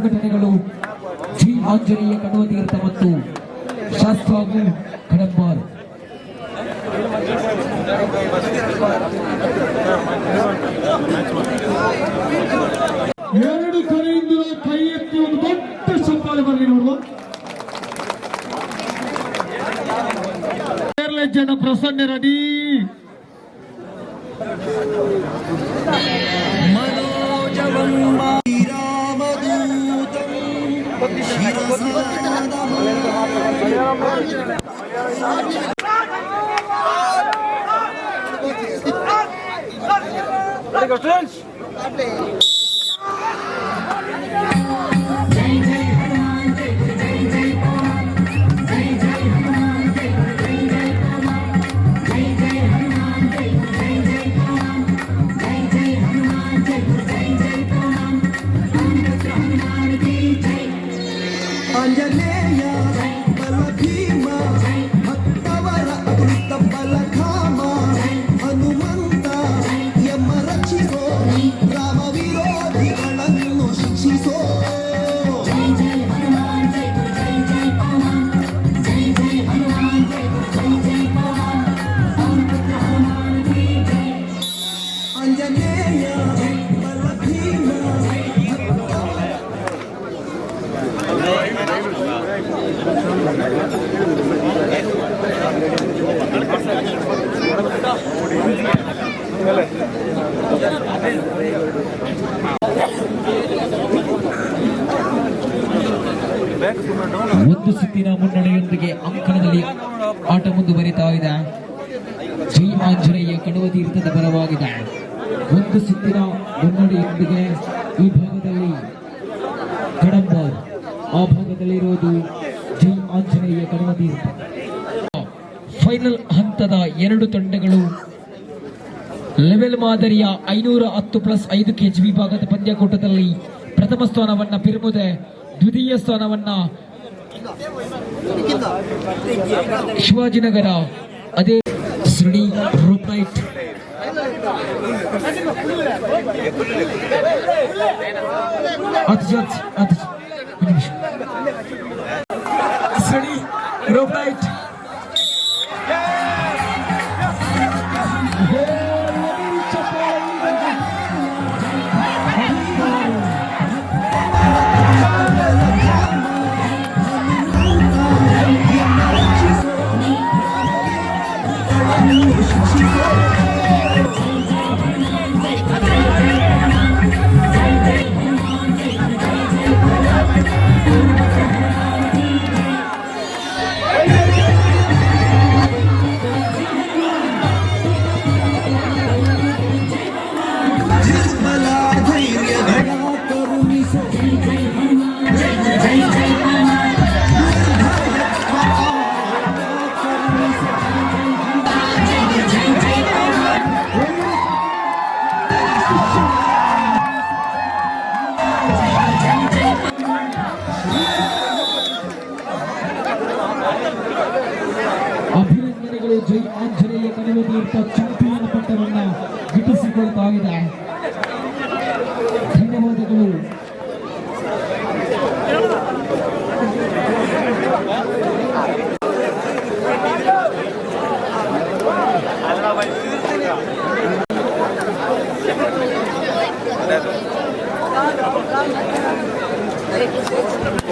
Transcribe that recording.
ಸಂಘಟನೆಗಳು ಶ್ರೀ ಆಂಜನೇಯ ಕಣವತೀರ್ಥ ಮತ್ತು ಶಾಸ್ತ್ರಾಗು ಕಡಂಬಾರ್. ಎರಡು ಕಡೆಯಿಂದ ಕೈ ಎತ್ತಿ ಒಂದು ದೊಡ್ಡ ಚಪ್ಪಾಳೆ ಬರಲಿ ನೋಡುವ. ಜನ ಪ್ರಸನ್ನ ರೆಡಿ. ಆಂಜನೇಯ ಬಲ ಭೀಮ ಭಕ್ತವರ ಅಮೃತ ಬಲ ಧಾಮ ಹನುಮಂತ ಯಮ ರಕ್ಷಿಸೋ ರಾಮ ವಿರೋಧಿಗಳನ್ನು ಶಿಕ್ಷಿಸೋ. ಆಂಜನೇಯ ಬಲ ಭೀಮ ಒಂದು ಸುತ್ತಿನ ಮುನ್ನಡೆಯೊಂದಿಗೆ ಅಂಕಣದಲ್ಲಿ ಆಟ ಮುಂದುವರಿತಾ ಇದೆ. ಶ್ರೀ ಆಂಜನೇಯ ಕಣವತೀರ್ಥದ ಪರವಾಗಿದೆ. ಒಂದು ಸುತ್ತಿನ ಮುನ್ನಡೆಯೊಂದಿಗೆ ಈ ಭಾಗದಲ್ಲಿ ಕಡಂಬಾರ್, ಆ ಭಾಗದಲ್ಲಿರುವುದು ಶ್ರೀ ಆಂಜನೇಯ ಕಣವತೀರ್ಥ. ಫೈನಲ್ ಹಂತದ ಎರಡು ತಂಡಗಳು ಲೆವೆಲ್ ಮಾದರಿಯ 510+5 kg ವಿಭಾಗದ ಪಂದ್ಯಕೂಟದಲ್ಲಿ ಪ್ರಥಮ ಸ್ಥಾನವನ್ನ ಪಿರುಮುದೆ, ದ್ವಿತೀಯ ಸ್ಥಾನವನ್ನ ಶಿವಾಜಿನಗರ, ಅದೇ ಶ್ರೀ ರೂಪ್ನೈಟ್ ಶ್ರೀ ರೂಪ್ನೈಟ್ ಅಭಿನಂದನೆಗಳು. ಜೈ ಆಂಜನೇಯ ಕಣವತೀರ್ಥ ಚಾಂಪಿಯನ್ ಪಟ್ಟವನ್ನು ಗಿಟ್ಟಿಸಿಕೊಳ್ತಾ ಇದೆ. ಧನ್ಯವಾದಗಳು. Gracias.